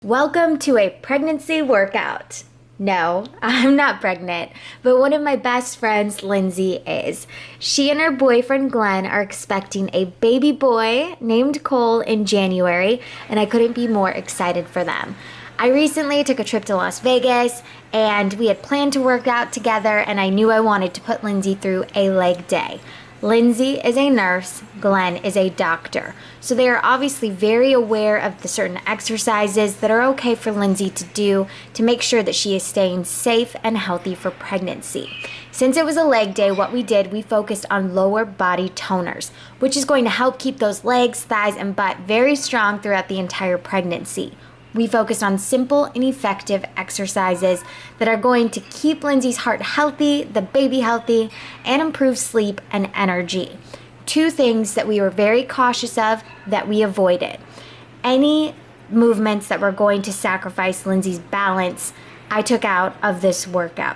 Welcome to a pregnancy workout. No, I'm not pregnant, but one of my best friends, Lindsay, is. She and her boyfriend, Glenn, are expecting a baby boy named Cole in January, and I couldn't be more excited for them. I recently took a trip to Las Vegas, and we had planned to work out together, and I knew I wanted to put Lindsay through a leg day. Lindsay is a nurse, Glenn is a doctor. So they are obviously very aware of the certain exercises that are okay for Lindsay to do to make sure that she is staying safe and healthy for pregnancy. Since it was a leg day, what we did, we focused on lower body toners, which is going to help keep those legs, thighs, and butt very strong throughout the entire pregnancy. We focused on simple and effective exercises that are going to keep Lindsay's heart healthy, the baby healthy, and improve sleep and energy. Two things that we were very cautious of that we avoided. Any movements that were going to sacrifice Lindsay's balance, I took out of this workout.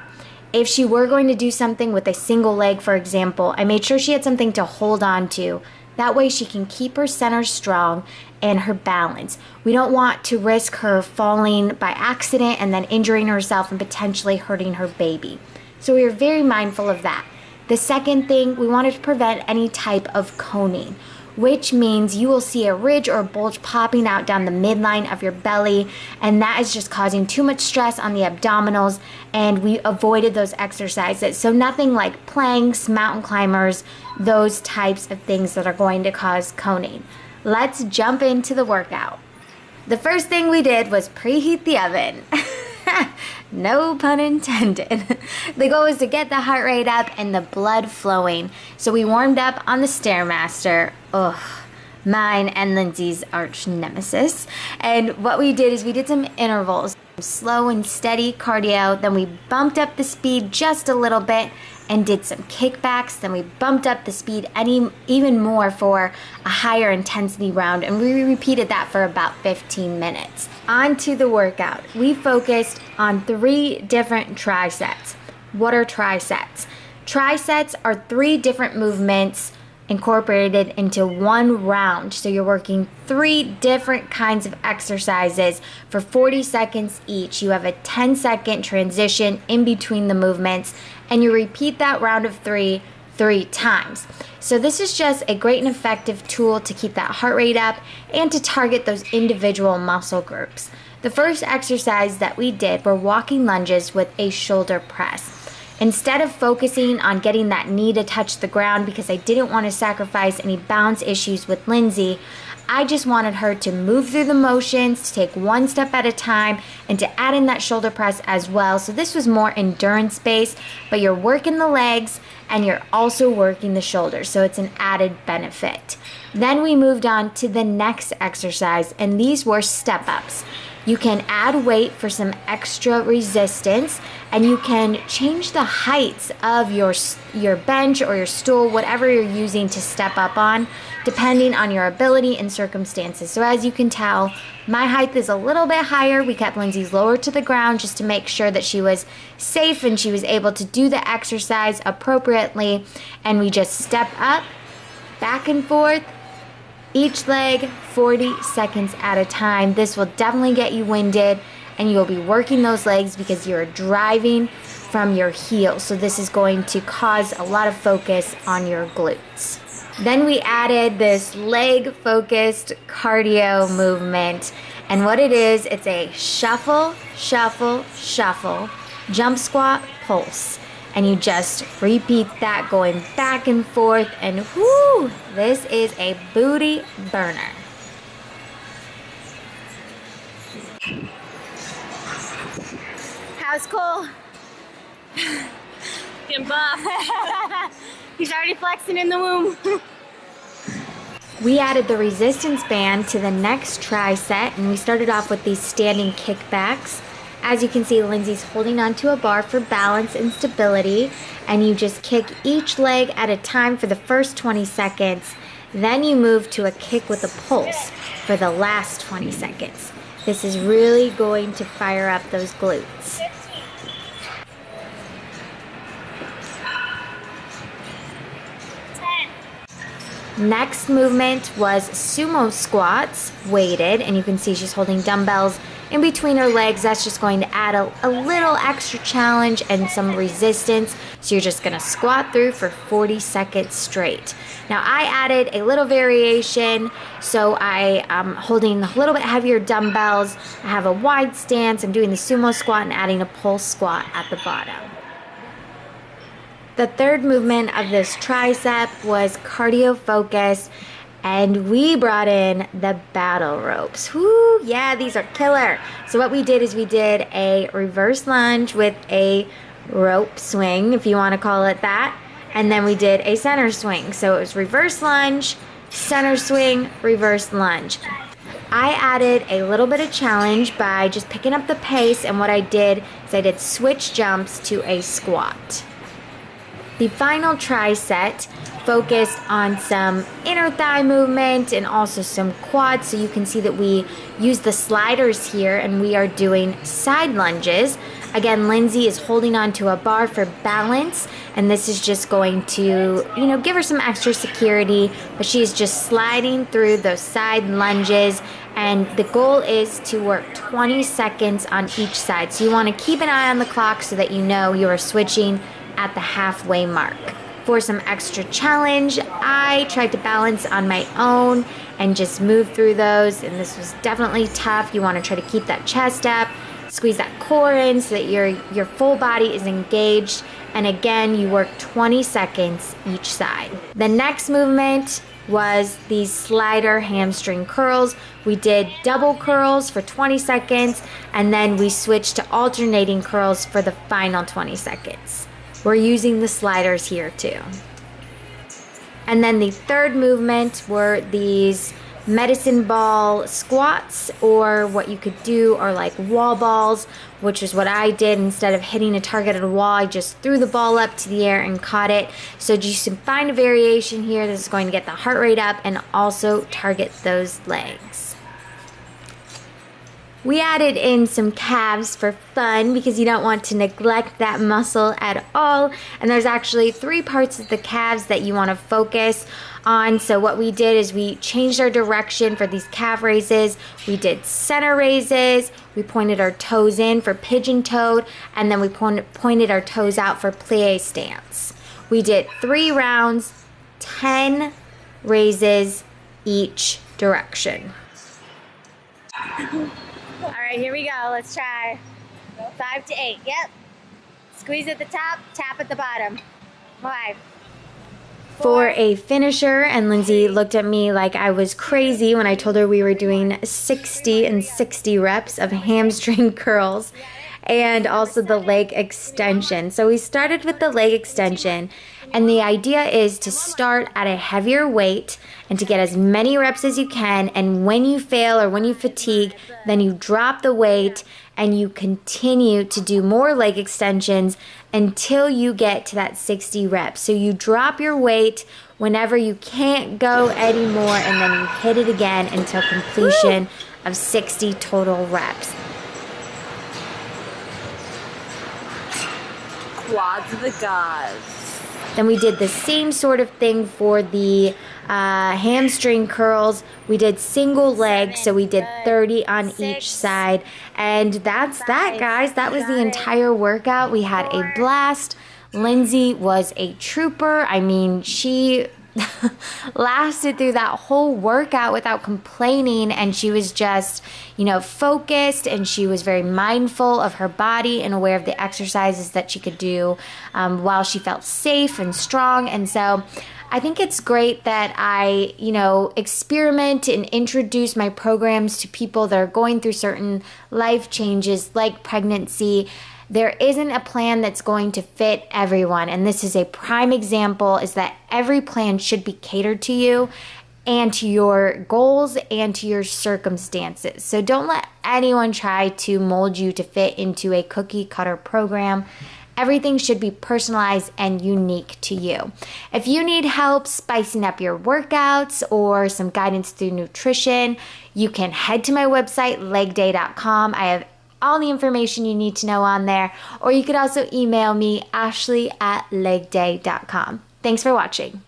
If she were going to do something with a single leg, for example, I made sure she had something to hold on to. That way she can keep her center strong and her balance. We don't want to risk her falling by accident and then injuring herself and potentially hurting her baby. So we were very mindful of that. The second thing, we wanted to prevent any type of coning, which means you will see a ridge or a bulge popping out down the midline of your belly, and that is just causing too much stress on the abdominals, and we avoided those exercises. So nothing like planks, mountain climbers, those types of things that are going to cause coning. Let's jump into the workout. The first thing we did was preheat the oven. No pun intended. The goal was to get the heart rate up and the blood flowing. So we warmed up on the Stairmaster. Ugh, mine and Lindsay's arch nemesis. And what we did is we did some intervals, slow and steady cardio. Then we bumped up the speed just a little bit and did some kickbacks. Then we bumped up the speed even more for a higher intensity round, and we repeated that for about 15 minutes. On to the workout. We focused on 3 different trisets. What are trisets? Trisets are 3 different movements incorporated into one round. So you're working 3 different kinds of exercises for 40 seconds each. You have a 10-second transition in between the movements, and you repeat that round of 3 times. So this is just a great and effective tool to keep that heart rate up and to target those individual muscle groups. The first exercise that we did were walking lunges with a shoulder press. Instead of focusing on getting that knee to touch the ground because I didn't want to sacrifice any balance issues with Lindsay, I just wanted her to move through the motions, to take one step at a time, and to add in that shoulder press as well. So this was more endurance based, but you're working the legs and you're also working the shoulders, so it's an added benefit. Then we moved on to the next exercise, and these were step-ups. You can add weight for some extra resistance, and you can change the heights of your bench or your stool, whatever you're using to step up on, depending on your ability and circumstances. So as you can tell, my height is a little bit higher. We kept Lindsay's lower to the ground just to make sure that she was safe and she was able to do the exercise appropriately. And we just step up, back and forth, each leg 40 seconds at a time. This will definitely get you winded, and you'll be working those legs because you're driving from your heels. So this is going to cause a lot of focus on your glutes. Then we added this leg focused cardio movement, and what it is, it's a shuffle, shuffle, shuffle, jump squat, pulse. And you just repeat that going back and forth, and whoo, this is a booty burner. How's Cole? Getting buff. He's already flexing in the womb. We added the resistance band to the next tri-set, and we started off with these standing kickbacks. As you can see, Lindsay's holding onto a bar for balance and stability, and you just kick each leg at a time for the first 20 seconds. Then you move to a kick with a pulse for the last 20 seconds. This is really going to fire up those glutes. Next movement was Sumo Squats, weighted, and you can see she's holding dumbbells in between her legs. That's just going to add a little extra challenge and some resistance. So you're just gonna squat through for 40 seconds straight. Now I added a little variation, so I am holding a little bit heavier dumbbells. I have a wide stance, I'm doing the sumo squat and adding a pulse squat at the bottom. The third movement of this tricep was cardio focused, and we brought in the battle ropes. Whoo, yeah, these are killer. So what we did is we did a reverse lunge with a rope swing, if you want to call it that, and then we did a center swing. So it was reverse lunge, center swing, reverse lunge. I added a little bit of challenge by just picking up the pace, and what I did is I did switch jumps to a squat. The final tri-set focused on some inner thigh movement and also some quads. So you can see that we use the sliders here and we are doing side lunges. Again, Lindsay is holding onto a bar for balance, and this is just going to, give her some extra security, but she's just sliding through those side lunges, and the goal is to work 20 seconds on each side. So you want to keep an eye on the clock so that you know you are switching at the halfway mark. For some extra challenge, I tried to balance on my own and just move through those, and this was definitely tough. You want to try to keep that chest up, squeeze that core in so that your full body is engaged, and again, you work 20 seconds each side. The next movement was these slider hamstring curls. We did double curls for 20 seconds, and then we switched to alternating curls for the final 20 seconds. We're using the sliders here too. And then the third movement were these medicine ball squats, or what you could do are like wall balls, which is what I did. Instead of hitting a target at a wall, I just threw the ball up to the air and caught it. So you can find a variation here. This is going to get the heart rate up and also target those legs. We added in some calves for fun because you don't want to neglect that muscle at all. And there's actually 3 parts of the calves that you want to focus on. So what we did is we changed our direction for these calf raises. We did center raises. We pointed our toes in for pigeon-toed, and then we pointed our toes out for plie stance. We did 3 rounds, 10 raises each direction. All right, here we go. Let's try 5 to 8. Yep. Squeeze at the top, tap at the bottom. 5. For a finisher, and Lindsay looked at me like I was crazy when I told her we were doing 60 and 60 reps of hamstring curls and also the leg extension. So we started with the leg extension, and the idea is to start at a heavier weight and to get as many reps as you can, and when you fail or when you fatigue, then you drop the weight and you continue to do more leg extensions until you get to that 60 reps. So you drop your weight whenever you can't go anymore, and then you hit it again until completion of 60 total reps. Quads of the gods. Then we did the same sort of thing for the hamstring curls. We did single legs, so we did 30 on each side. And that's that, guys. That was the entire workout. We had a blast. Lindsay was a trooper. I mean, she lasted through that whole workout without complaining, and she was just, focused, and she was very mindful of her body and aware of the exercises that she could do while she felt safe and strong. And so I think it's great that I, experiment and introduce my programs to people that are going through certain life changes like pregnancy. There isn't a plan that's going to fit everyone, and this is a prime example, is that every plan should be catered to you and to your goals and to your circumstances. So don't let anyone try to mold you to fit into a cookie cutter program. Everything should be personalized and unique to you. If you need help spicing up your workouts or some guidance through nutrition, you can head to my website, leggday.com. I have all the information you need to know on there, or you could also email me, ashley@leggday.com. Thanks for watching.